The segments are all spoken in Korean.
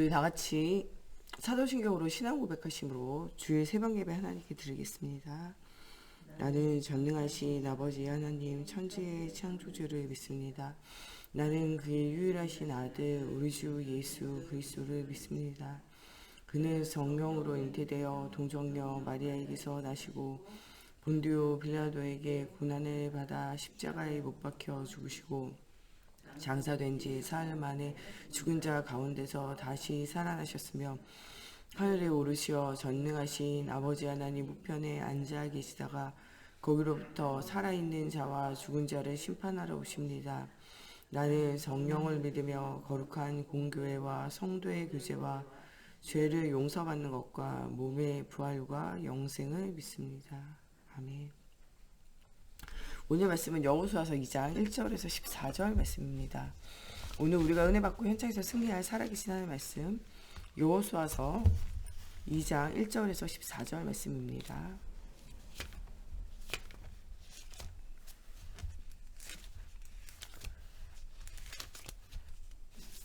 우리 다 같이 사도신경으로 신앙 고백하심으로 주의 새벽 예배 하나님께 드리겠습니다. 나는 전능하신 아버지 하나님 천지의 창조주를 믿습니다. 나는 그의 유일하신 아들 우리 주 예수 그리스도를 믿습니다. 그는 성령으로 잉태되어 동정녀 마리아에게서 나시고 본디오 빌라도에게 고난을 받아 십자가에 못 박혀 죽으시고 장사된 지 사흘 만에 죽은 자 가운데서 다시 살아나셨으며 하늘에 오르시어 전능하신 아버지 하나님 우편에 앉아 계시다가 거기로부터 살아있는 자와 죽은 자를 심판하러 오십니다. 나는 성령을 믿으며 거룩한 공교회와 성도의 교제와 죄를 용서받는 것과 몸의 부활과 영생을 믿습니다. 아멘. 오늘 말씀은 여호수아서 2장 1절에서 14절 말씀입니다. 오늘 우리가 은혜 받고 현장에서 승리할 살아계신 하나님의 말씀 여호수아서 2장 1절에서 14절 말씀입니다.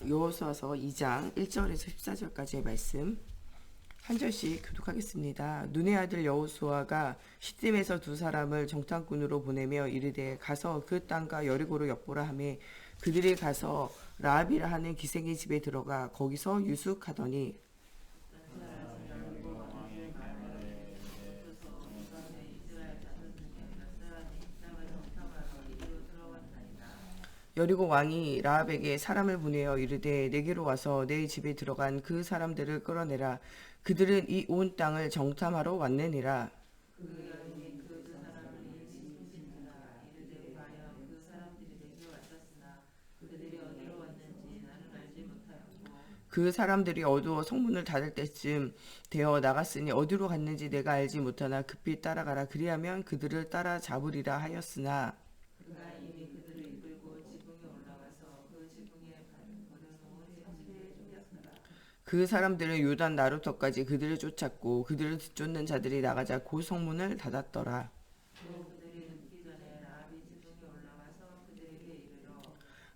여호수아서 2장 1절에서 14절까지의 말씀 한 절씩 교독하겠습니다. 눈의 아들 여호수아가 시딤에서 두 사람을 정탐꾼으로 보내며 이르되 가서 그 땅과 여리고로 엿보라 하매 그들이 가서 라합이라 하는 기생의 집에 들어가 거기서 유숙하더니 여리고 왕이 라합에게 사람을 보내어 이르되 내게로 와서 내 집에 들어간 그 사람들을 끌어내라. 그들은 이 온 땅을 정탐하러 왔느니라. 그 사람들이 어두워 성문을 닫을 때쯤 되어 나갔으니 어디로 갔는지 내가 알지 못하나 급히 따라가라. 그리하면 그들을 따라 잡으리라 하였으나 그 사람들은 요단 나루터까지 그들을 쫓았고 그들을 뒤쫓는 자들이 나가자 그 성문을 닫았더라.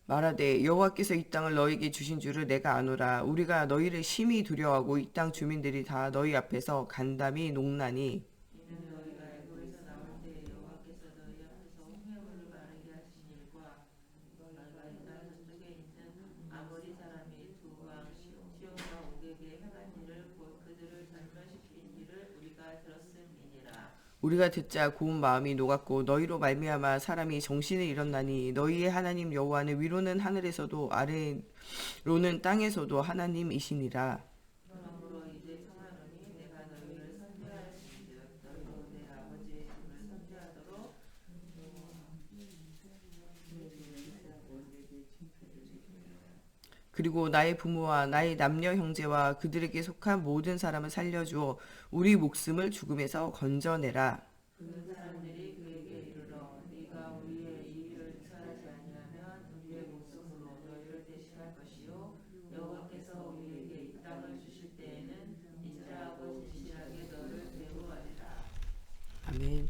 말하되 여호와께서 이 땅을 너희에게 주신 줄을 내가 아노라. 우리가 너희를 심히 두려워하고 이 땅 주민들이 다 너희 앞에서 간담이 농나니 우리가 듣자 고운 마음이 녹았고 너희로 말미암아 사람이 정신을 잃었나니 너희의 하나님 여호와는 위로는 하늘에서도 아래로는 땅에서도 하나님이시니라. 그리고 나의 부모와 나의 남녀 형제와 그들에게 속한 모든 사람을 살려주어 우리 목숨을 죽음에서 건져내라. 아멘.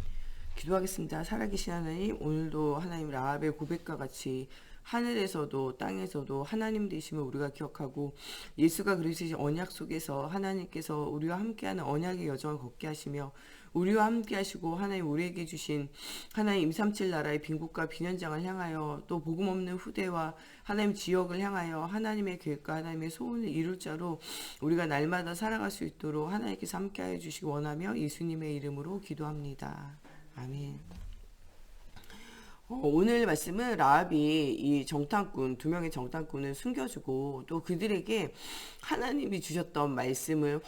기도하겠습니다. 살아계신 하나님, 오늘도 하나님 라합의 고백과 같이 하늘에서도 땅에서도 하나님 되심을 우리가 기억하고 예수가 그리스도의 언약 속에서 하나님께서 우리와 함께하는 언약의 여정을 걷게 하시며 우리와 함께 하시고 하나님 우리에게 주신 하나님 임삼칠 나라의 빈국과 빈현장을 향하여 또 복음 없는 후대와 하나님 지역을 향하여 하나님의 계획과 하나님의 소원을 이룰 자로 우리가 날마다 살아갈 수 있도록 하나님께서 함께하여 주시기 원하며 예수님의 이름으로 기도합니다. 아멘. 오늘 말씀은 라합이 이 정탐꾼, 두 명의 정탐꾼을 숨겨주고 또 그들에게 하나님이 주셨던 말씀을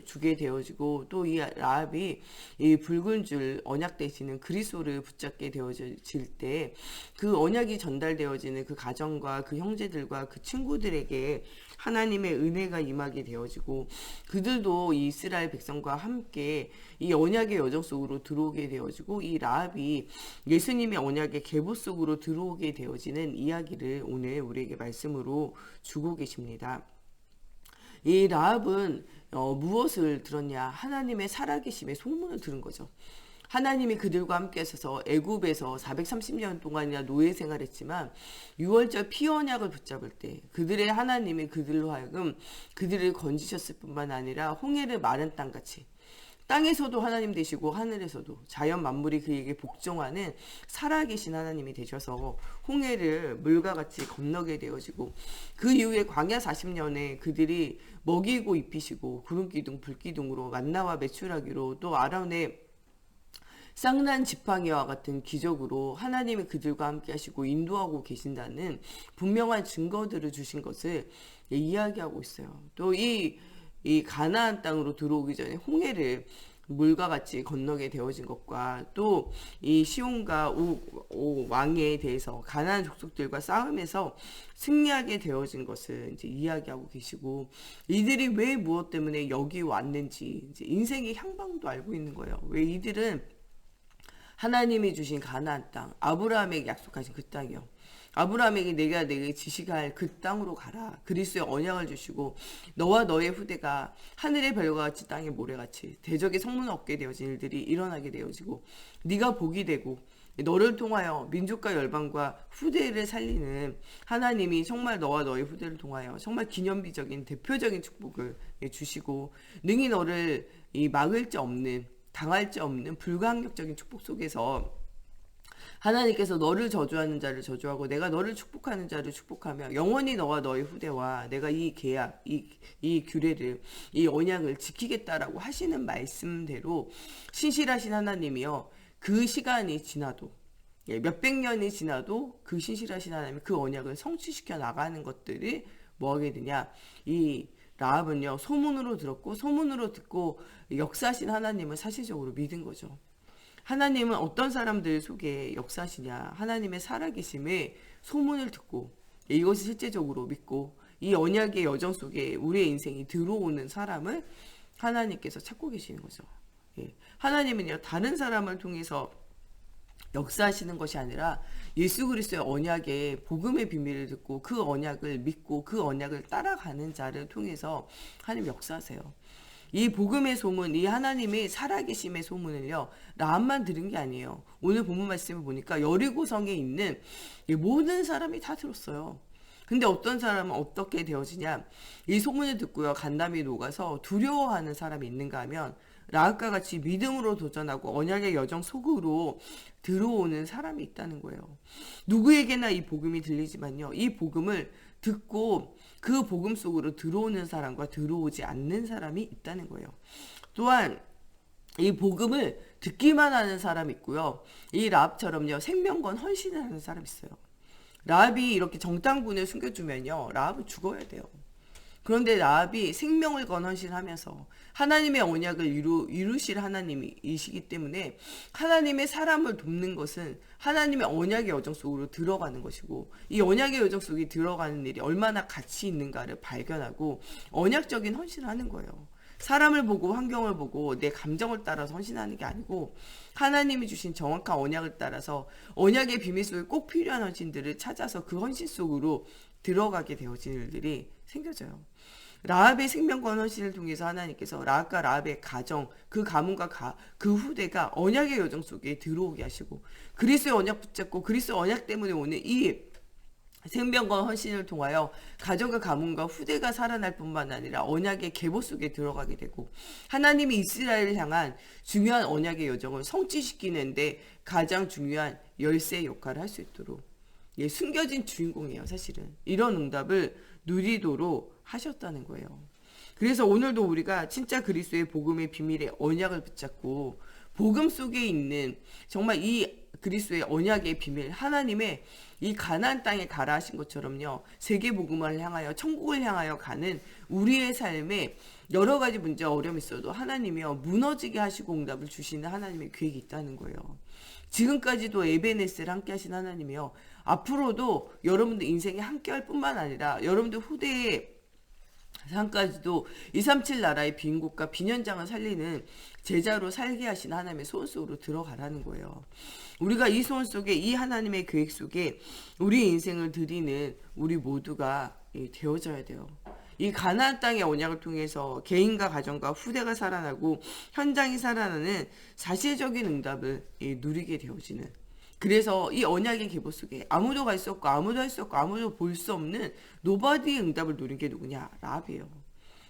주게 되어지고 또 이 라합이 이 붉은 줄 언약 되시는 그리스도를 붙잡게 되어질 때 그 언약이 전달되어지는 그 가정과 그 형제들과 그 친구들에게 하나님의 은혜가 임하게 되어지고 그들도 이 이스라엘 백성과 함께 이 언약의 여정 속으로 들어오게 되어지고 이 라합이 예수님의 언약의 계보 속으로 들어오게 되어지는 이야기를 오늘 우리에게 말씀으로 주고 계십니다. 이 라합은 무엇을 들었냐? 하나님의 살아계심의 소문을 들은 거죠. 하나님이 그들과 함께 하셔서 애굽에서 430년 동안이나 노예 생활했지만 6월절 피언약을 붙잡을 때 그들의 하나님이 그들로 하여금 그들을 건지셨을 뿐만 아니라 홍해를 마른 땅같이 땅에서도 하나님 되시고 하늘에서도 자연 만물이 그에게 복종하는 살아계신 하나님이 되셔서 홍해를 물과 같이 건너게 되어지고 그 이후에 광야 40년에 그들이 먹이고 입히시고 구름기둥 불기둥으로 만나와 메추라기로 또 아론의 쌍난 지팡이와 같은 기적으로 하나님이 그들과 함께 하시고 인도하고 계신다는 분명한 증거들을 주신 것을 이야기하고 있어요. 또 이 가나안 땅으로 들어오기 전에 홍해를 물과 같이 건너게 되어진 것과 또 이 시온과 오 왕에 대해서 가나안 족속들과 싸움에서 승리하게 되어진 것을 이제 이야기하고 계시고 이들이 왜 무엇 때문에 여기 왔는지 이제 인생의 향방도 알고 있는 거예요. 왜 이들은 하나님이 주신 가나안 땅, 아브라함에게 약속하신 그 땅이요. 아브라함에게 내가 내게 지시할 그 땅으로 가라. 그리스도의 언약을 주시고 너와 너의 후대가 하늘의 별과 같이 땅의 모래같이 대적의 성문을 얻게 되어진 일들이 일어나게 되어지고 네가 복이 되고 너를 통하여 민족과 열방과 후대를 살리는 하나님이 정말 너와 너의 후대를 통하여 정말 기념비적인 대표적인 축복을 주시고 능히 너를 막을 자 없는 당할 자 없는 불가항력적인 축복 속에서 하나님께서 너를 저주하는 자를 저주하고 내가 너를 축복하는 자를 축복하며 영원히 너와 너의 후대와 내가 이 계약, 이 규례를, 이 언약을 지키겠다라고 하시는 말씀대로 신실하신 하나님이요. 그 시간이 지나도 몇백 년이 지나도 그 신실하신 하나님이 그 언약을 성취시켜 나가는 것들이 뭐 하게 되냐. 이 라합은요. 소문으로 들었고 소문으로 듣고 역사하신 하나님을 사실적으로 믿은 거죠. 하나님은 어떤 사람들 속에 역사하시냐. 하나님의 살아계심에 소문을 듣고 이것을 실제적으로 믿고 이 언약의 여정 속에 우리의 인생이 들어오는 사람을 하나님께서 찾고 계시는 거죠. 하나님은요. 다른 사람을 통해서 역사하시는 것이 아니라 예수 그리스도의 언약의 복음의 비밀을 듣고 그 언약을 믿고 그 언약을 따라가는 자를 통해서 하나님 역사하세요. 이 복음의 소문, 이 하나님의 살아계심의 소문을요, 라합만 들은 게 아니에요. 오늘 본문 말씀을 보니까 여리고성에 있는 모든 사람이 다 들었어요. 근데 어떤 사람은 어떻게 되어지냐? 이 소문을 듣고요, 간담이 녹아서 두려워하는 사람이 있는가 하면 라합과 같이 믿음으로 도전하고 언약의 여정 속으로 들어오는 사람이 있다는 거예요. 누구에게나 이 복음이 들리지만요, 이 복음을 듣고 그 복음 속으로 들어오는 사람과 들어오지 않는 사람이 있다는 거예요. 또한 이 복음을 듣기만 하는 사람이 있고요. 이 라합처럼요, 생명건 헌신을 하는 사람이 있어요. 라합이 이렇게 정탐꾼을 숨겨주면요, 라합은 죽어야 돼요. 그런데 라합이 생명을 건 헌신하면서 하나님의 언약을 이루실 하나님이시기 때문에 하나님의 사람을 돕는 것은 하나님의 언약의 여정 속으로 들어가는 것이고 이 언약의 여정 속에 들어가는 일이 얼마나 가치 있는가를 발견하고 언약적인 헌신을 하는 거예요. 사람을 보고 환경을 보고 내 감정을 따라서 헌신하는 게 아니고 하나님이 주신 정확한 언약을 따라서 언약의 비밀 속에 꼭 필요한 헌신들을 찾아서 그 헌신 속으로 들어가게 되어진 일들이 생겨져요. 라합의 생명권 헌신을 통해서 하나님께서 라합과 라합의 가정, 그 가문과 그 후대가 언약의 여정 속에 들어오게 하시고 그리스도의 언약 붙잡고 그리스도의 언약 때문에 오는 이 생명과 헌신을 통하여 가정과 가문과 후대가 살아날 뿐만 아니라 언약의 계보 속에 들어가게 되고 하나님이 이스라엘을 향한 중요한 언약의 여정을 성취시키는데 가장 중요한 열쇠의 역할을 할 수 있도록 숨겨진 주인공이에요. 사실은 이런 응답을 누리도록 하셨다는 거예요. 그래서 오늘도 우리가 진짜 그리스도의 복음의 비밀의 언약을 붙잡고 복음 속에 있는 정말 이 그리스도의 언약의 비밀, 하나님의 이 가나안 땅에 가라 하신 것처럼요, 세계 복음을 향하여 천국을 향하여 가는 우리의 삶에 여러 가지 문제와 어려움이 있어도 하나님이요 무너지게 하시고 응답을 주시는 하나님의 계획이 있다는 거예요. 지금까지도 에베네스를 함께 하신 하나님이요 앞으로도 여러분들 인생에 함께 할 뿐만 아니라 여러분들 후대의 삶까지도 237 나라의 빈곳과 빈현장을 살리는 제자로 살게 하신 하나님의 소원 속으로 들어가라는 거예요. 우리가 이 소원 속에 이 하나님의 계획 속에 우리 인생을 드리는 우리 모두가 되어져야 돼요. 이 가나안 땅의 언약을 통해서 개인과 가정과 후대가 살아나고 현장이 살아나는 사실적인 응답을 누리게 되어지는, 그래서 이 언약의 계보 속에 아무도 갈 수 없고 아무도 할 수 없고 아무도 볼 수 없는 노바디의 응답을 누린 게 누구냐? 라합이에요.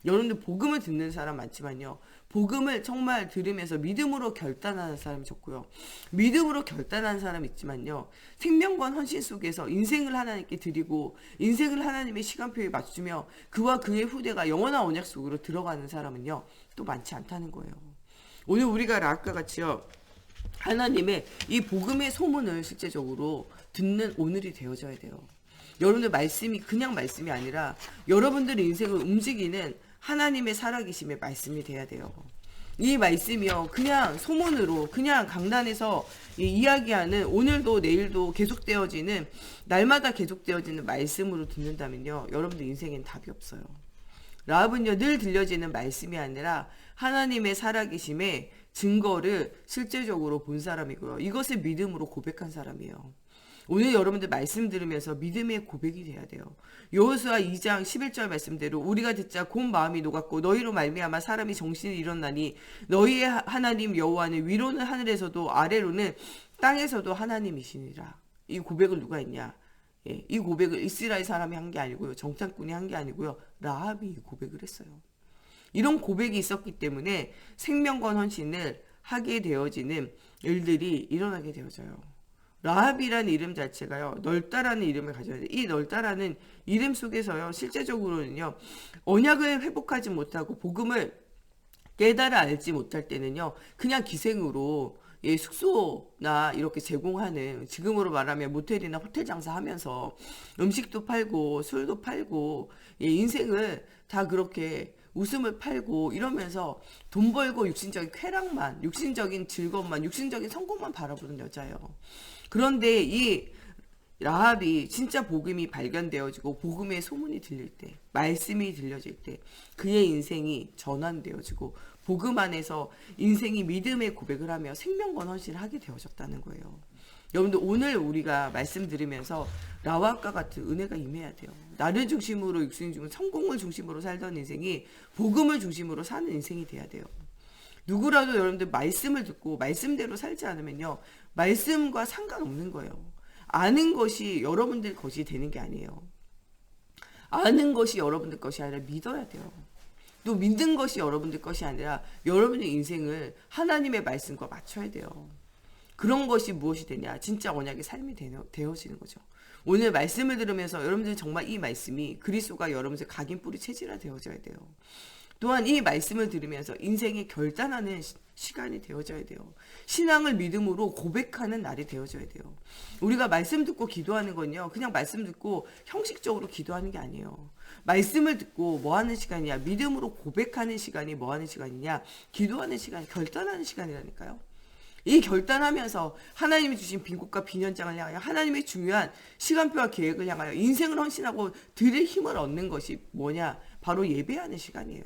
여러분들 복음을 듣는 사람 많지만요, 복음을 정말 들으면서 믿음으로 결단하는 사람이 적고요, 믿음으로 결단하는 사람이 있지만요, 생명과 헌신 속에서 인생을 하나님께 드리고 인생을 하나님의 시간표에 맞추며 그와 그의 후대가 영원한 언약 속으로 들어가는 사람은요 또 많지 않다는 거예요. 오늘 우리가 라합과 같이요, 하나님의 이 복음의 소문을 실제적으로 듣는 오늘이 되어져야 돼요. 여러분들 말씀이 그냥 말씀이 아니라 여러분들 인생을 움직이는 하나님의 살아계심의 말씀이 돼야 돼요. 이 말씀이요, 그냥 소문으로 그냥 강단에서 이야기하는, 오늘도 내일도 계속되어지는, 날마다 계속되어지는 말씀으로 듣는다면요, 여러분들 인생엔 답이 없어요. 라합은요, 늘 들려지는 말씀이 아니라 하나님의 살아계심의 증거를 실제적으로 본 사람이고요, 이것을 믿음으로 고백한 사람이에요. 오늘 여러분들 말씀 들으면서 믿음의 고백이 돼야 돼요. 여호수아 2장 11절 말씀대로 우리가 듣자 곧 마음이 녹았고 너희로 말미암아 사람이 정신이 일어나니 너희의 하나님 여호와는 위로는 하늘에서도 아래로는 땅에서도 하나님이시니라. 이 고백을 누가 했냐? 이 고백을 이스라엘 사람이 한 게 아니고요, 정탐꾼이 한 게 아니고요, 라합이 이 고백을 했어요. 이런 고백이 있었기 때문에 생명과 헌신을 하게 되어지는 일들이 일어나게 되어져요. 라합이라는 이름 자체가요, 넓다라는 이름을 가져야 돼요. 이 넓다라는 이름 속에서요, 실제적으로는요, 언약을 회복하지 못하고 복음을 깨달아 알지 못할 때는요, 그냥 기생으로 숙소나 이렇게 제공하는, 지금으로 말하면 모텔이나 호텔 장사하면서 음식도 팔고 술도 팔고 인생을 다 그렇게 웃음을 팔고 이러면서 돈 벌고 육신적인 쾌락만, 육신적인 즐거움만, 육신적인 성공만 바라보는 여자예요. 그런데 이 라합이 진짜 복음이 발견되어지고 복음의 소문이 들릴 때, 말씀이 들려질 때 그의 인생이 전환되어지고 복음 안에서 인생이 믿음의 고백을 하며 생명과 헌신을 하게 되어졌다는 거예요. 여러분들 오늘 우리가 말씀 들으면서 라합과 같은 은혜가 임해야 돼요. 나를 중심으로, 육신 중심으로, 성공을 중심으로 살던 인생이 복음을 중심으로 사는 인생이 돼야 돼요. 누구라도 여러분들 말씀을 듣고 말씀대로 살지 않으면요, 말씀과 상관없는 거예요. 아는 것이 여러분들 것이 되는 게 아니에요. 아는 것이 여러분들 것이 아니라 믿어야 돼요. 또 믿는 것이 여러분들 것이 아니라 여러분의 인생을 하나님의 말씀과 맞춰야 돼요. 그런 것이 무엇이 되냐? 진짜 언약의 삶이 되어지는 거죠. 오늘 말씀을 들으면서 여러분들 정말 이 말씀이 그리스도가 여러분들 각인뿌리 체질화 되어져야 돼요. 또한 이 말씀을 들으면서 인생에 결단하는 시간이 되어져야 돼요. 신앙을 믿음으로 고백하는 날이 되어져야 돼요. 우리가 말씀 듣고 기도하는 건요, 그냥 말씀 듣고 형식적으로 기도하는 게 아니에요. 말씀을 듣고 뭐 하는 시간이냐? 믿음으로 고백하는 시간이 뭐 하는 시간이냐? 기도하는 시간, 결단하는 시간이라니까요. 이 결단하면서 하나님이 주신 빈곳과 빈현장을 향하여 하나님의 중요한 시간표와 계획을 향하여 인생을 헌신하고 드릴 힘을 얻는 것이 뭐냐? 바로 예배하는 시간이에요.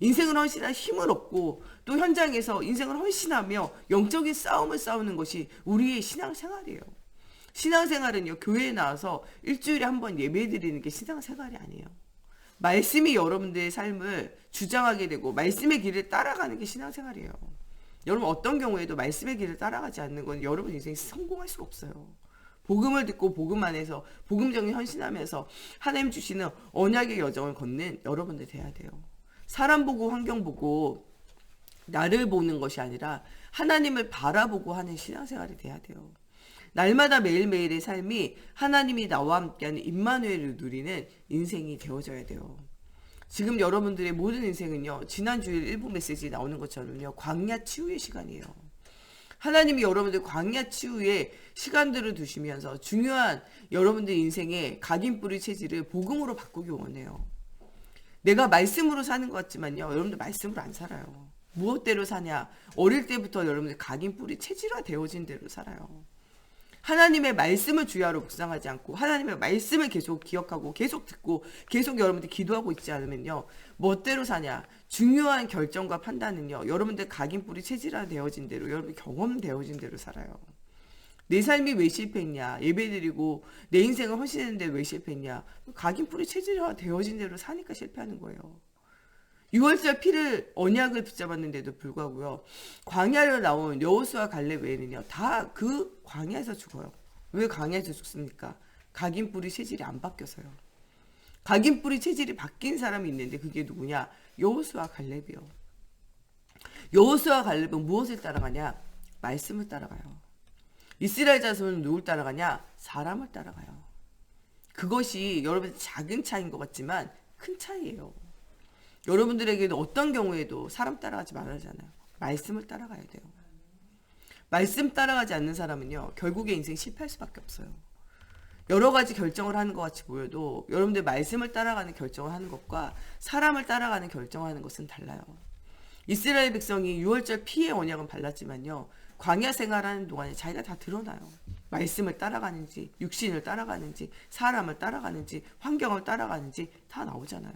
인생을 헌신할 힘을 얻고 또 현장에서 인생을 헌신하며 영적인 싸움을 싸우는 것이 우리의 신앙생활이에요. 신앙생활은요, 교회에 나와서 일주일에 한 번 예배드리는 게 신앙생활이 아니에요. 말씀이 여러분들의 삶을 주장하게 되고 말씀의 길을 따라가는 게 신앙생활이에요. 여러분 어떤 경우에도 말씀의 길을 따라가지 않는 건 여러분 인생에 성공할 수가 없어요. 복음을 듣고 복음 안에서 복음적인 헌신하면서 하나님 주시는 언약의 여정을 걷는 여러분들 돼야 돼요. 사람 보고 환경 보고 나를 보는 것이 아니라 하나님을 바라보고 하는 신앙생활이 돼야 돼요. 날마다 매일매일의 삶이 하나님이 나와 함께하는 임마누엘을 누리는 인생이 되어져야 돼요. 지금 여러분들의 모든 인생은요, 지난주일 일부 메시지 나오는 것처럼요, 광야 치유의 시간이에요. 하나님이 여러분들 광야 치유의 시간들을 두시면서 중요한 여러분들 인생의 각인뿌리 체질을 복음으로 바꾸기 원해요. 내가 말씀으로 사는 것 같지만요, 여러분들 말씀으로 안 살아요. 무엇대로 사냐? 어릴 때부터 여러분들 각인뿌리 체질화 되어진 대로 살아요. 하나님의 말씀을 주야로 묵상하지 않고 하나님의 말씀을 계속 기억하고 계속 듣고 계속 여러분들 기도하고 있지 않으면요, 멋대로 사냐? 중요한 결정과 판단은요, 여러분들 각인뿌리 체질화 되어진 대로, 여러분들 경험되어진 대로 살아요. 내 삶이 왜 실패했냐? 예배드리고 내 인생을 헌신했는데 왜 실패했냐? 각인뿌리 체질화 되어진 대로 사니까 실패하는 거예요. 6월절 피를 언약을 붙잡았는데도 불구하고요. 광야로 나온 여호수아 갈렙 외에는요. 다 그 광야에서 죽어요. 왜 광야에서 죽습니까? 각인뿌리 체질이 안 바뀌어서요. 각인뿌리 체질이 바뀐 사람이 있는데 그게 누구냐? 여호수아 갈렙이요. 여호수아 갈렙은 무엇을 따라가냐? 말씀을 따라가요. 이스라엘 자손은 누굴 따라가냐? 사람을 따라가요. 그것이 여러분 작은 차이인 것 같지만 큰 차이예요. 여러분들에게도 어떤 경우에도 사람 따라가지 말아야잖아요. 말씀을 따라가야 돼요. 말씀 따라가지 않는 사람은요. 결국에 인생 실패할 수밖에 없어요. 여러 가지 결정을 하는 것 같이 보여도 여러분들 말씀을 따라가는 결정을 하는 것과 사람을 따라가는 결정하는 것은 달라요. 이스라엘 백성이 6월절 피의 언약은 발랐지만요. 광야 생활하는 동안에 자기가 다 드러나요. 말씀을 따라가는지, 육신을 따라가는지, 사람을 따라가는지, 환경을 따라가는지 다 나오잖아요.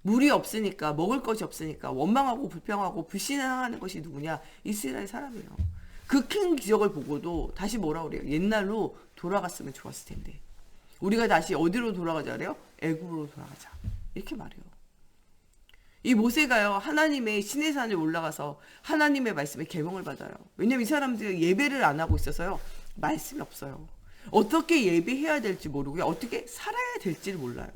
물이 없으니까, 먹을 것이 없으니까 원망하고 불평하고 불신앙하는 것이 누구냐? 이스라엘 사람이에요. 그 큰 기적을 보고도 다시 뭐라 그래요? 옛날로 돌아갔으면 좋았을 텐데. 우리가 다시 어디로 돌아가자 그래요? 애굽으로 돌아가자. 이렇게 말해요. 이 모세가요. 하나님의 시내 산에 올라가서 하나님의 말씀에 계명을 받아요. 왜냐면 이 사람들이 예배를 안 하고 있어서요. 말씀이 없어요. 어떻게 예배해야 될지 모르고요. 어떻게 살아야 될지를 몰라요.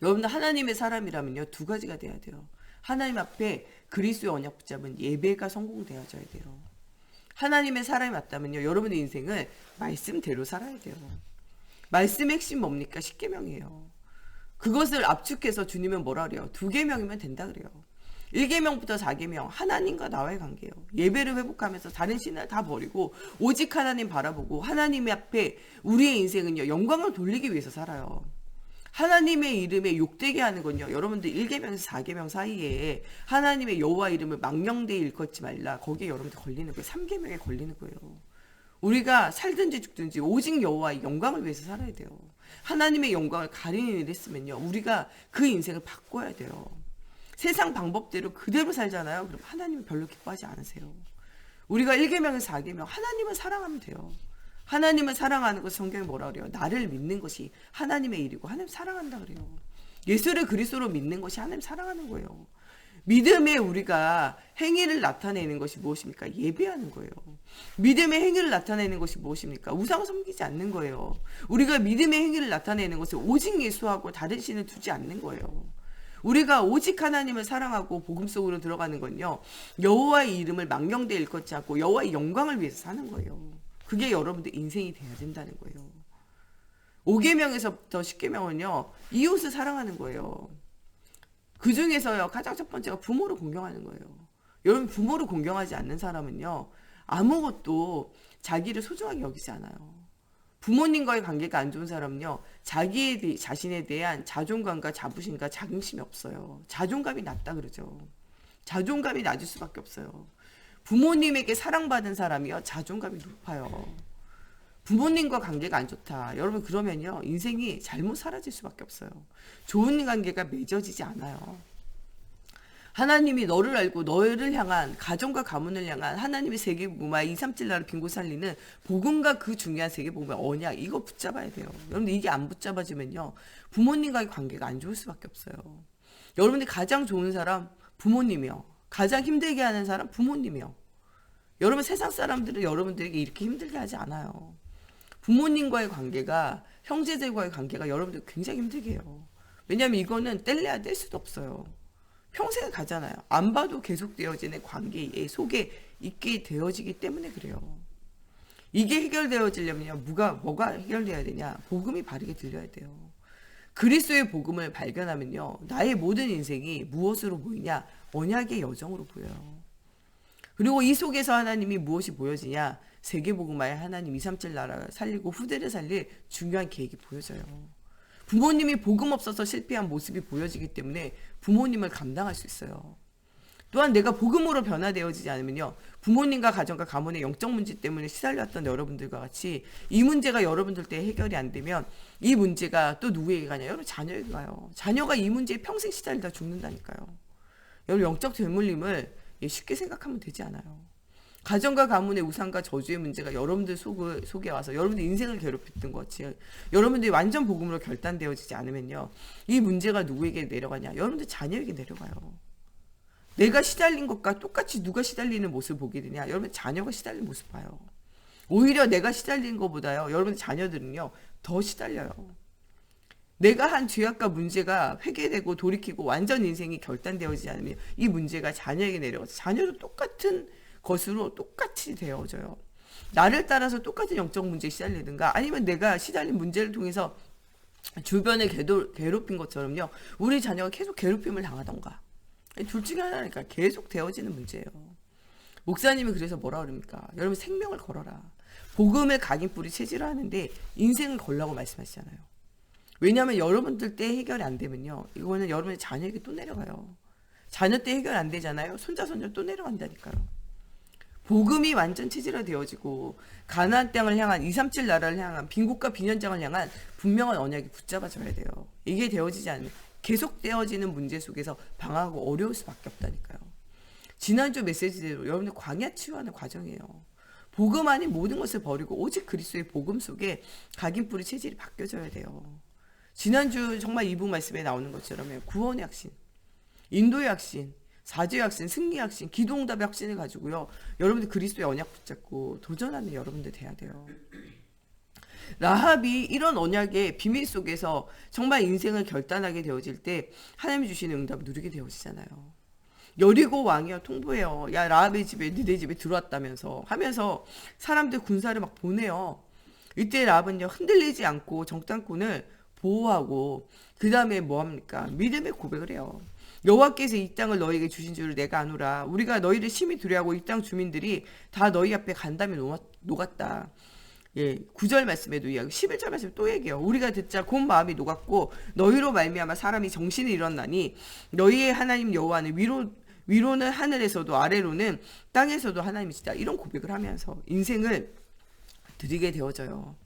여러분들 하나님의 사람이라면요. 두 가지가 돼야 돼요. 하나님 앞에 그리스도의 언약 붙잡은 예배가 성공되어져야 돼요. 하나님의 사람이 맞다면요. 여러분의 인생을 말씀대로 살아야 돼요. 말씀의 핵심 뭡니까? 십계명이에요. 그것을 압축해서 주님은 뭐라 그래요? 2계명이면 된다 그래요. 1계명부터 4계명 하나님과 나와의 관계예요. 예배를 회복하면서 다른 신을 다 버리고 오직 하나님 바라보고 하나님 앞에 우리의 인생은요. 영광을 돌리기 위해서 살아요. 하나님의 이름에 욕되게 하는 건요. 여러분들 1계명에서 4계명 사이에 하나님의 여호와 이름을 망령되이 일컫지 말라. 거기에 여러분들 걸리는 거예요. 3계명에 걸리는 거예요. 우리가 살든지 죽든지 오직 여호와의 영광을 위해서 살아야 돼요. 하나님의 영광을 가리는 일을 했으면요. 우리가 그 인생을 바꿔야 돼요. 세상 방법대로 그대로 살잖아요. 그럼 하나님은 별로 기뻐하지 않으세요. 우리가 1계명에서 4계명 하나님을 사랑하면 돼요. 하나님을 사랑하는 것 성경이 뭐라 그래요? 나를 믿는 것이 하나님의 일이고 하나님 사랑한다 그래요. 예수를 그리스도로 믿는 것이 하나님 사랑하는 거예요. 믿음에 우리가 행위를 나타내는 것이 무엇입니까? 예배하는 거예요. 믿음의 행위를 나타내는 것이 무엇입니까? 우상을 섬기지 않는 거예요. 우리가 믿음의 행위를 나타내는 것은 오직 예수하고 다른 신을 두지 않는 거예요. 우리가 오직 하나님을 사랑하고 복음 속으로 들어가는 건요. 여호와의 이름을 망령되이 일컫지 않고 여호와의 영광을 위해서 사는 거예요. 그게 여러분들 인생이 돼야 된다는 거예요. 5계명에서부터 10계명은요. 이웃을 사랑하는 거예요. 그 중에서요. 가장 첫 번째가 부모를 공경하는 거예요. 여러분 부모를 공경하지 않는 사람은요. 아무것도 자기를 소중하게 여기지 않아요. 부모님과의 관계가 안 좋은 사람은요. 자신에 대한 자존감과 자부심과 자긍심이 없어요. 자존감이 낮다 그러죠. 자존감이 낮을 수밖에 없어요. 부모님에게 사랑받은 사람이요. 자존감이 높아요. 부모님과 관계가 안 좋다. 여러분 그러면요. 인생이 잘못 사라질 수밖에 없어요. 좋은 관계가 맺어지지 않아요. 하나님이 너를 알고 너를 향한 가정과 가문을 향한 하나님의 세계복음화 237 나를 빈고 살리는 복음과 그 중요한 세계복음의 언약 이거 붙잡아야 돼요. 여러분들 이게 안 붙잡아지면요. 부모님과의 관계가 안 좋을 수밖에 없어요. 여러분들이 가장 좋은 사람 부모님이요. 가장 힘들게 하는 사람 부모님이요. 여러분 세상 사람들은 여러분들에게 이렇게 힘들게 하지 않아요. 부모님과의 관계가 형제들과의 관계가 여러분들 굉장히 힘들게 해요. 왜냐하면 이거는 뗄래야 뗄 수도 없어요. 평생 가잖아요. 안 봐도 계속되어지는 관계 속에 있게 되어지기 때문에 그래요. 이게 해결되어지려면요. 뭐가 해결돼야 되냐. 복음이 바르게 들려야 돼요. 그리스도의 복음을 발견하면요. 나의 모든 인생이 무엇으로 보이냐. 언약의 여정으로 보여요. 그리고 이 속에서 하나님이 무엇이 보여지냐. 세계복음화의 하나님 237 나라를 살리고 후대를 살릴 중요한 계획이 보여져요. 부모님이 복음 없어서 실패한 모습이 보여지기 때문에 부모님을 감당할 수 있어요. 또한 내가 복음으로 변화되어지지 않으면요. 부모님과 가정과 가문의 영적 문제 때문에 시달렸던 여러분들과 같이 이 문제가 여러분들 때 해결이 안 되면 이 문제가 또 누구에게 가냐? 여러분 자녀에게 가요. 자녀가 이 문제에 평생 시달리다 죽는다니까요. 여러분 영적 되물림을 쉽게 생각하면 되지 않아요. 가정과 가문의 우상과 저주의 문제가 여러분들 속에 와서 여러분들 인생을 괴롭혔던 것 같이 여러분들이 완전 복음으로 결단되어지지 않으면요. 이 문제가 누구에게 내려가냐? 여러분들 자녀에게 내려가요. 내가 시달린 것과 똑같이 누가 시달리는 모습을 보게 되냐? 여러분 자녀가 시달리는 모습 봐요. 오히려 내가 시달리는 것보다요. 여러분 자녀들은요. 더 시달려요. 내가 한 죄악과 문제가 회개되고 돌이키고 완전 인생이 결단되어지지 않으면 이 문제가 자녀에게 내려가서 자녀도 똑같은 것으로 똑같이 되어져요. 나를 따라서 똑같은 영적 문제에 시달리든가 아니면 내가 시달린 문제를 통해서 주변에 괴롭힌 것처럼요. 우리 자녀가 계속 괴롭힘을 당하던가. 둘 중에 하나니까 계속 되어지는 문제예요. 목사님이 그래서 뭐라 그럽니까? 여러분 생명을 걸어라. 복음의 각인뿌리 체질을 하는데 인생을 걸라고 말씀하시잖아요. 왜냐하면 여러분들 때 해결이 안 되면요. 이거는 여러분의 자녀에게 또 내려가요. 자녀 때 해결 안 되잖아요. 손자 손녀 또 내려간다니까요. 복음이 완전 체질화되어지고 가나안 땅을 향한 237 나라를 향한 빈국가 빈현장을 향한 분명한 언약이 붙잡아져야 돼요. 이게 되어지지 않으면 계속 되어지는 문제 속에서 방황하고 어려울 수밖에 없다니까요. 지난주 메시지대로 여러분들 광야 치유하는 과정이에요. 복음 아닌 모든 것을 버리고 오직 그리스도의 복음 속에 각인뿌리 체질이 바뀌어져야 돼요. 지난주 정말 이부 말씀에 나오는 것처럼 구원의 확신, 인도의 확신, 사죄의 확신, 승리의 확신, 기도응답의 확신을 가지고요. 여러분들 그리스도의 언약 붙잡고 도전하는 여러분들 돼야 돼요. 라합이 이런 언약의 비밀 속에서 정말 인생을 결단하게 되어질 때 하나님이 주시는 응답을 누리게 되어지잖아요. 여리고 왕이요 통보해요. 야 라합의 집에 니네 집에 들어왔다면서 하면서 사람들 군사를 막 보내요. 이때 라합은요 흔들리지 않고 정탐꾼을 보호하고 그 다음에 뭐합니까? 믿음의 고백을 해요. 여호와께서 이 땅을 너희에게 주신 줄을 내가 아노라. 우리가 너희를 심히 두려워하고 이 땅 주민들이 다 너희 앞에 간담이 녹았다. 예, 9절 말씀에도 이야기, 11절 말씀에 또 얘기해요. 우리가 듣자 곧 마음이 녹았고 너희로 말미암아 사람이 정신이 일어나니 너희의 하나님 여호와는 위로는 하늘에서도 아래로는 땅에서도 하나님이시다. 이런 고백을 하면서 인생을 드리게 되어져요.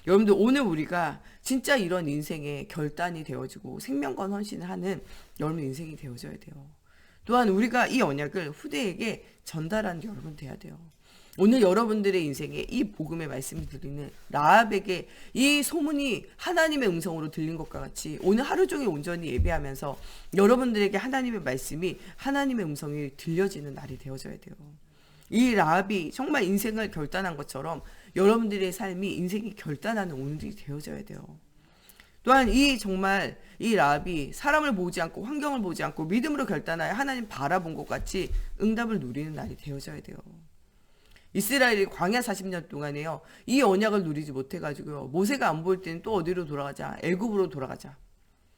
여러분들 오늘 우리가 진짜 이런 인생의 결단이 되어지고 생명과 헌신을 하는 여러분 인생이 되어져야 돼요. 또한 우리가 이 언약을 후대에게 전달하는 게 여러분 돼야 돼요. 오늘 여러분들의 인생에 이 복음의 말씀을 드리는 라합에게 이 소문이 하나님의 음성으로 들린 것과 같이 오늘 하루 종일 온전히 예배하면서 여러분들에게 하나님의 말씀이 하나님의 음성이 들려지는 날이 되어져야 돼요. 이 라합이 정말 인생을 결단한 것처럼 여러분들의 삶이 인생이 결단하는 오늘이 되어져야 돼요. 또한 정말 이 라합이 사람을 보지 않고 환경을 보지 않고 믿음으로 결단하여 하나님 바라본 것 같이 응답을 누리는 날이 되어져야 돼요. 이스라엘이 광야 40년 동안에요. 이 언약을 누리지 못해가지고요. 모세가 안 보일 때는 또 어디로 돌아가자. 애굽으로 돌아가자.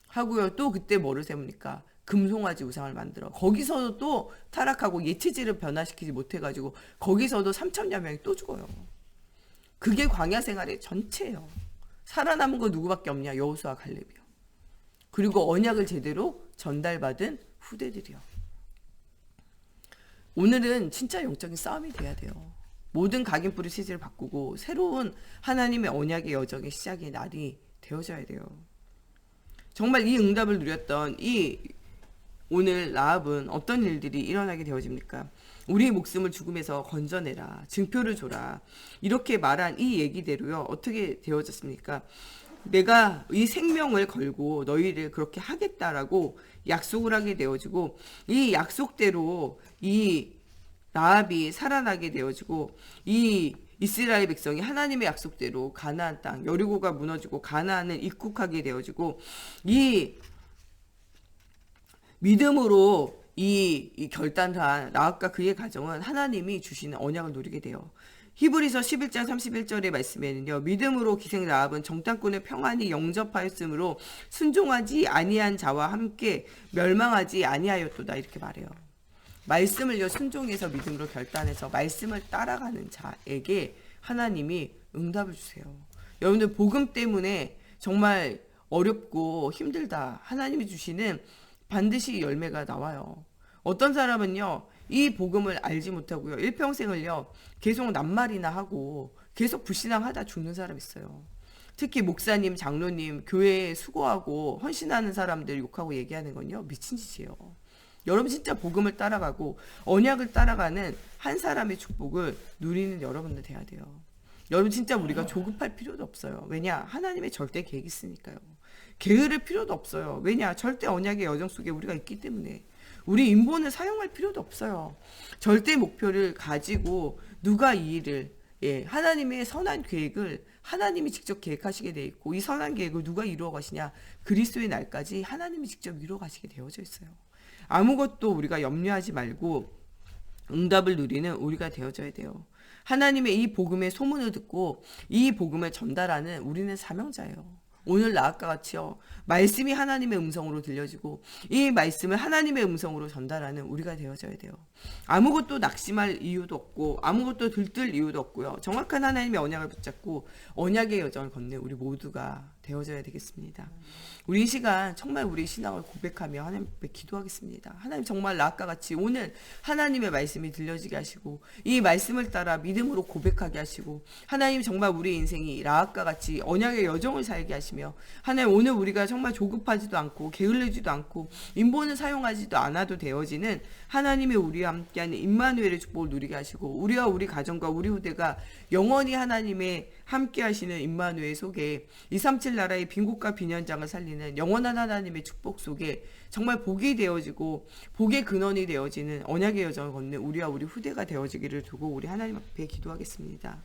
하고요. 또 그때 뭐를 세웁니까? 금송아지 우상을 만들어. 거기서도 또 타락하고 예체질을 변화시키지 못해가지고 거기서도 3천여 명이 또 죽어요. 그게 광야 생활의 전체예요. 살아남은 거 누구밖에 없냐? 여호수아 갈렙이요. 그리고 언약을 제대로 전달받은 후대들이요. 오늘은 진짜 영적인 싸움이 돼야 돼요. 모든 각인뿌리 체질을 바꾸고 새로운 하나님의 언약의 여정의 시작의 날이 되어져야 돼요. 정말 이 응답을 누렸던 오늘 라합은 어떤 일들이 일어나게 되어집니까? 우리의 목숨을 죽음에서 건져내라. 증표를 줘라. 이렇게 말한 이 얘기대로요. 어떻게 되어졌습니까? 내가 이 생명을 걸고 너희를 그렇게 하겠다라고 약속을 하게 되어지고 이 약속대로 이 라합이 살아나게 되어지고 이 이스라엘 백성이 하나님의 약속대로 가나안 땅 여리고가 무너지고 가나안을 입국하게 되어지고 이 믿음으로 이 결단한 라합과 그의 가정은 하나님이 주시는 언약을 누리게 돼요. 히브리서 11장 31절의 말씀에는요. 믿음으로 기생 라합은 정탐꾼을 평안히 영접하였으므로 순종하지 아니한 자와 함께 멸망하지 아니하였도다 이렇게 말해요. 말씀을요 순종해서 믿음으로 결단해서 말씀을 따라가는 자에게 하나님이 응답을 주세요. 여러분들 복음 때문에 정말 어렵고 힘들다. 하나님이 주시는 반드시 열매가 나와요. 어떤 사람은요 이 복음을 알지 못하고요 일평생을요 계속 낱말이나 하고 계속 불신앙하다 죽는 사람 있어요. 특히 목사님, 장로님, 교회에 수고하고 헌신하는 사람들 욕하고 얘기하는 건요 미친 짓이에요. 여러분 진짜 복음을 따라가고 언약을 따라가는 한 사람의 축복을 누리는 여러분들 돼야 돼요. 여러분 진짜 우리가 조급할 필요도 없어요. 왜냐? 하나님의 절대 계획이 있으니까요. 게으를 필요도 없어요. 왜냐? 절대 언약의 여정 속에 우리가 있기 때문에. 우리 인본을 사용할 필요도 없어요. 절대 목표를 가지고 누가 이 일을 하나님의 선한 계획을 하나님이 직접 계획하시게 돼 있고 이 선한 계획을 누가 이루어 가시냐? 그리스도의 날까지 하나님이 직접 이루어 가시게 되어져 있어요. 아무것도 우리가 염려하지 말고 응답을 누리는 우리가 되어져야 돼요. 하나님의 이 복음의 소문을 듣고 이 복음을 전달하는 우리는 사명자예요. 오늘 나아까 같이요. 말씀이 하나님의 음성으로 들려지고 이 말씀을 하나님의 음성으로 전달하는 우리가 되어져야 돼요. 아무것도 낙심할 이유도 없고 아무것도 들뜰 이유도 없고요. 정확한 하나님의 언약을 붙잡고 언약의 여정을 걷는 우리 모두가 되어져야 되겠습니다. 우리 이 시간 정말 우리 신앙을 고백하며 하나님 앞에 기도하겠습니다. 하나님 정말 나아까 같이 오늘 하나님의 말씀이 들려지게 하시고 이 말씀을 따라 믿음으로 고백하게 하시고 하나님 정말 우리 인생이 나아까 같이 언약의 여정을 살게 하시며 하나님 오늘 우리가 정말 조급하지도 않고 게을르지도 않고 인본을 사용하지도 않아도 되어지는 하나님의 우리와 함께하는 임마누엘의 축복을 누리게 하시고 우리와 우리 가정과 우리 후대가 영원히 하나님의 함께 하시는 임마누엘 속에 237 나라의 빈곳과 빈현장을 살리는 영원한 하나님의 축복 속에 정말 복이 되어지고 복의 근원이 되어지는 언약의 여정을 걷는 우리와 우리 후대가 되어지기를 두고 우리 하나님 앞에 기도하겠습니다.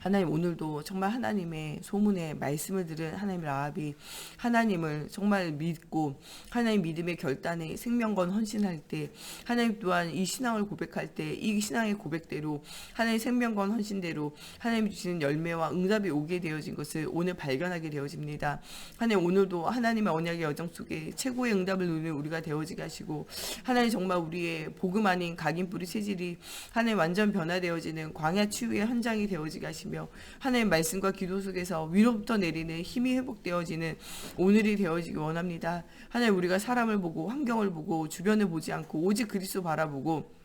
하나님 오늘도 정말 하나님의 소문에 말씀을 들은 하나님 라합이 하나님을 정말 믿고 하나님 믿음의 결단에 생명건 헌신할 때 하나님 또한 이 신앙을 고백할 때 이 신앙의 고백대로 하나님 생명건 헌신대로 하나님이 주시는 열매와 응답이 오게 되어진 것을 오늘 발견하게 되어집니다. 하나님 오늘도 하나님의 언약의 여정 속에 최고의 응답을 누리는 우리가 되어지게 하시고 하나님 정말 우리의 복음 아닌 각인뿌리 체질이 하나님 완전 변화되어지는 광야 치유의 현장이 되어지게 하시며 하나님 말씀과 기도 속에서 위로부터 내리는 힘이 회복되어지는 오늘이 되어지기 원합니다. 하나님 우리가 사람을 보고 환경을 보고 주변을 보지 않고 오직 그리스도 바라보고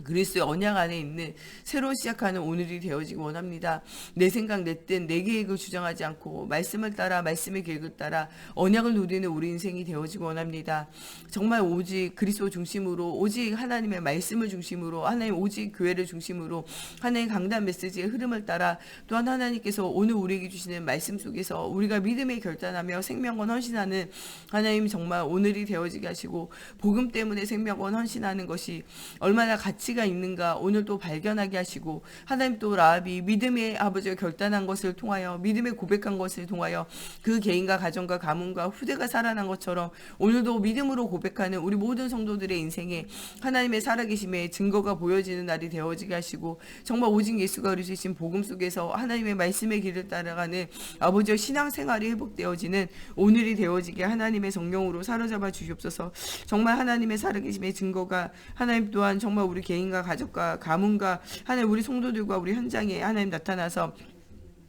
그리스도의 언약 안에 있는 새로 시작하는 오늘이 되어지기 원합니다. 내 생각 내 뜻 내 계획을 주장하지 않고 말씀을 따라 말씀의 계획을 따라 언약을 누리는 우리 인생이 되어지기 원합니다. 정말 오직 그리스도 중심으로 오직 하나님의 말씀을 중심으로 하나님 오직 교회를 중심으로 하나님 강단 메시지의 흐름을 따라 또한 하나님께서 오늘 우리에게 주시는 말씀 속에서 우리가 믿음에 결단하며 생명건 헌신하는 하나님 정말 오늘이 되어지게 하시고 복음 때문에 생명건 헌신하는 것이 얼마나 가치가 있는가 오늘도 발견하게 하시고 하나님 또 라합이 믿음의 아버지가 결단한 것을 통하여 믿음의 고백한 것을 통하여 그 개인과 가정과 가문과 후대가 살아난 것처럼 오늘도 믿음으로 고백하는 우리 모든 성도들의 인생에 하나님의 살아계심의 증거가 보여지는 날이 되어지게 하시고 정말 오직 예수가 이루신 복음 속에서 하나님의 말씀의 길을 따라가는 아버지의 신앙생활이 회복되어지는 오늘이 되어지게 하나님의 성령으로 사로잡아 주시옵소서. 정말 하나님의 살아계심의 증거가 하나님 또한 정말 우리 개인과 가족과 가문과 하나님 우리 성도들과 우리 현장에 하나님 나타나서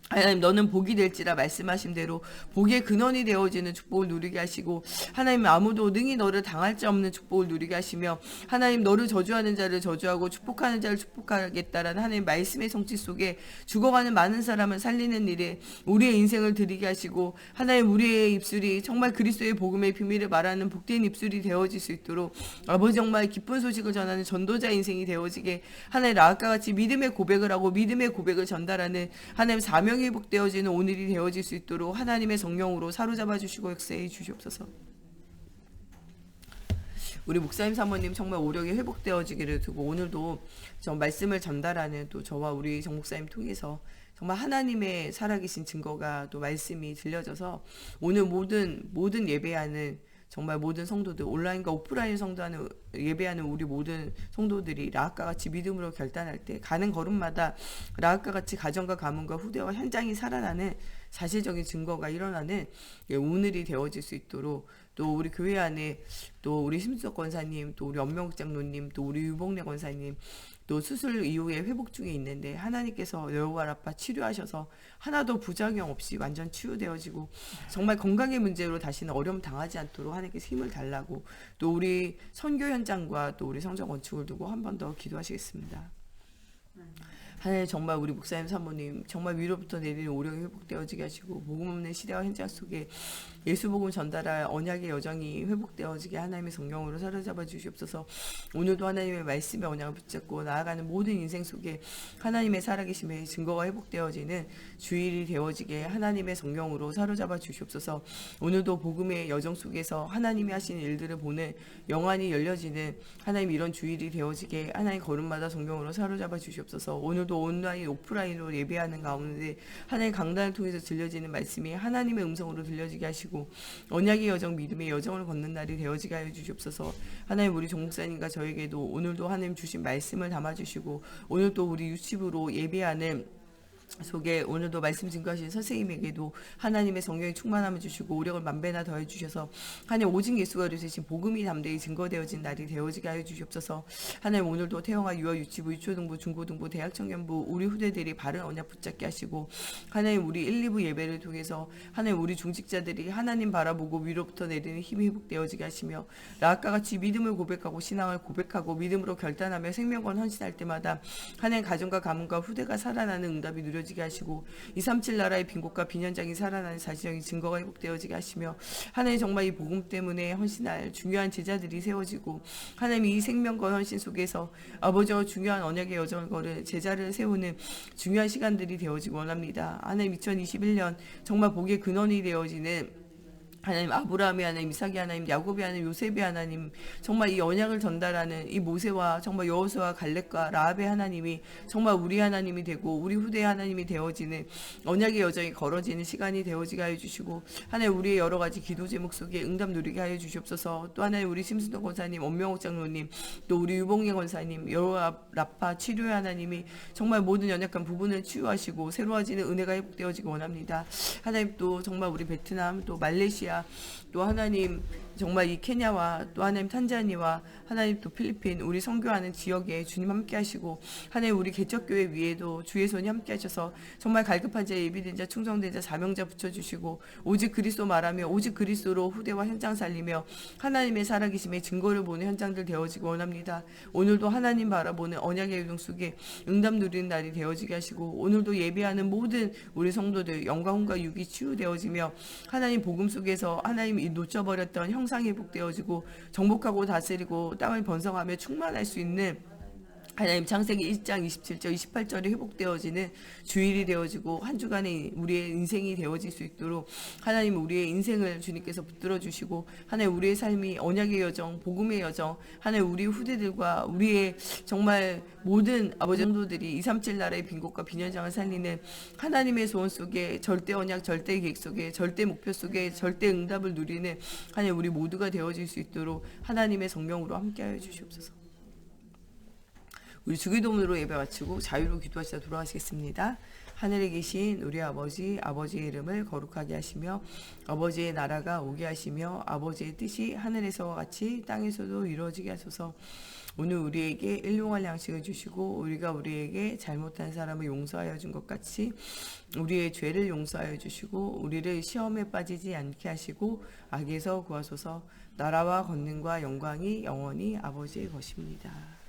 하나님 너는 복이 될지라 말씀하신 대로 복의 근원이 되어지는 축복을 누리게 하시고 하나님 아무도 능히 너를 당할 자 없는 축복을 누리게 하시며 하나님 너를 저주하는 자를 저주하고 축복하는 자를 축복하겠다라는 하나님 말씀의 성취 속에 죽어가는 많은 사람을 살리는 일에 우리의 인생을 드리게 하시고 하나님 우리의 입술이 정말 그리스도의 복음의 비밀을 말하는 복된 입술이 되어질 수 있도록 아버지 정말 기쁜 소식을 전하는 전도자 인생이 되어지게 하나님 라합과 같이 믿음의 고백을 하고 믿음의 고백을 전달하는 하나님 사명이 회복되어지는 오늘이 되어질 수 있도록 하나님의 성령으로 사로잡아 주시고 역사해 주시옵소서. 우리 목사님 사모님 정말 오력이 회복되어지기를 두고 오늘도 저 말씀을 전달하는 또 저와 우리 정 목사님 통해서 정말 하나님의 살아계신 증거가 또 말씀이 들려져서 오늘 모든 예배하는 정말 모든 성도들 온라인과 오프라인 성도하는 예배하는 우리 모든 성도들이 라합과 같이 믿음으로 결단할 때 가는 걸음마다 라합과 같이 가정과 가문과 후대와 현장이 살아나는 사실적인 증거가 일어나는 오늘이 되어질 수 있도록 또 우리 교회 안에 또 우리 심수석 권사님 또 우리 엄명국 장로님 또 우리 유복래 권사님 또 수술 이후에 회복 중에 있는데 하나님께서 뇌혈관 치료하셔서 하나도 부작용 없이 완전 치유되어지고 정말 건강의 문제로 다시는 어려움 당하지 않도록 하나님께서 힘을 달라고 또 우리 선교 현장과 또 우리 성전 건축을 두고 한 번 더 기도하시겠습니다. 하나님 정말 우리 목사님 사모님 정말 위로부터 내리는 오력이 회복되어지게 하시고 복음 없는 시대와 현장 속에 예수 복음 전달할 언약의 여정이 회복되어지게 하나님의 성령으로 사로잡아 주시옵소서. 오늘도 하나님의 말씀의 언약을 붙잡고 나아가는 모든 인생 속에 하나님의 살아계심의 증거가 회복되어지는 주일이 되어지게 하나님의 성령으로 사로잡아 주시옵소서. 오늘도 복음의 여정 속에서 하나님이 하시는 일들을 보는 영안이 열려지는 하나님 이런 주일이 되어지게 하나님 걸음마다 성령으로 사로잡아 주시옵소서. 오늘도 온라인 오프라인으로 예배하는 가운데 하나님 강단을 통해서 들려지는 말씀이 하나님의 음성으로 들려지게 하시고 언약의 여정 믿음의 여정을 걷는 날이 되어지게 하여 주시옵소서. 하나님 우리 종목사님과 저에게도 오늘도 하나님 주신 말씀을 담아주시고 오늘도 우리 유치부로 예배하는 속에 오늘도 말씀 증거하신 선생님에게도 하나님의 성령의 충만함을 주시고 오력을 만배나 더해 주셔서 하나님 오직 예수가 이루신 복음이 담대히 증거되어진 날이 되어지게 하여 주시옵소서. 하나님 오늘도 태영아 유아 유치부 유초등부 중고등부 대학청년부 우리 후대들이 바른 언약 붙잡게 하시고 하나님 우리 1, 2부 예배를 통해서 하나님 우리 중직자들이 하나님 바라보고 위로부터 내리는 힘이 회복되어지게 하시며 라아까 같이 믿음을 고백하고 신앙을 고백하고 믿음으로 결단하며 생명권 헌신할 때마다 하나님 가정과 가문과 후대가 살아나는 응답이 누려 지게 하시고 237 나라의 빈곳과 빈현장이 살아나는 사실적인 증거가 회복되어지게 하시며 하나님 정말 이 복음 때문에 헌신할 중요한 제자들이 세워지고 하나님 이 생명과 헌신 속에서 아버지와 중요한 언약의 여정을 걸은 제자를 세우는 중요한 시간들이 되어지기 원합니다. 하나님 2021년 정말 복의 근원이 되어지는 하나님 아브라함의 하나님 이삭의 하나님 야곱의 하나님 요셉의 하나님 정말 이 언약을 전달하는 이 모세와 정말 여호수아와 갈렙과 라합의 하나님이 정말 우리 하나님이 되고 우리 후대의 하나님이 되어지는 언약의 여정이 걸어지는 시간이 되어지게 하여 주시고 하나님 우리의 여러 가지 기도 제목 속에 응답 누리게 하여 주시옵소서. 또 하나님 우리 심수동 권사님 엄명옥 장로님 또 우리 유봉예 권사님 여러 라파 치료의 하나님이 정말 모든 연약한 부분을 치유하시고 새로워지는 은혜가 회복되어지기 원합니다. 하나님 또 정말 우리 베트남 또 말레이시아 또 하나님 정말 이 케냐와 또 하나님 탄자니와 하나님 또 필리핀 우리 선교하는 지역에 주님 함께 하시고 하나님 우리 개척교회 위에도 주의 손이 함께 하셔서 정말 갈급한 자 예비된 자 충성된 자 사명자 붙여주시고 오직 그리스도 말하며 오직 그리스도로 후대와 현장 살리며 하나님의 살아계심의 증거를 보는 현장들 되어지기 원합니다. 오늘도 하나님 바라보는 언약의 유동 속에 응답 누리는 날이 되어지게 하시고 오늘도 예배하는 모든 우리 성도들 영광과 육이 치유되어지며 하나님 복음 속에서 하나님이 놓쳐버렸던 형상이 회복되어지고 정복하고 다스리고 땅을 번성하며 충만할 수 있는 하나님 창세기 1장 27절 28절이 회복되어지는 주일이 되어지고 한 주간의 우리의 인생이 되어질 수 있도록 하나님 우리의 인생을 주님께서 붙들어 주시고 하나님 우리의 삶이 언약의 여정 복음의 여정 하나님 우리 후대들과 우리의 정말 모든 아버지 성도들이 237 나라의 빈곳과 빈현장을 살리는 하나님의 소원 속에 절대 언약 절대 계획 속에 절대 목표 속에 절대 응답을 누리는 하나님 우리 모두가 되어질 수 있도록 하나님의 성령으로 함께하여 주시옵소서. 우리 주기도문으로 예배 마치고 자유로 기도하시다 돌아가시겠습니다. 하늘에 계신 우리 아버지, 아버지의 이름을 거룩하게 하시며 아버지의 나라가 오게 하시며 아버지의 뜻이 하늘에서와 같이 땅에서도 이루어지게 하소서. 오늘 우리에게 일용할 양식을 주시고 우리가 우리에게 잘못한 사람을 용서하여 준 것 같이 우리의 죄를 용서하여 주시고 우리를 시험에 빠지지 않게 하시고 악에서 구하소서. 나라와 권능과 영광이 영원히 아버지의 것입니다.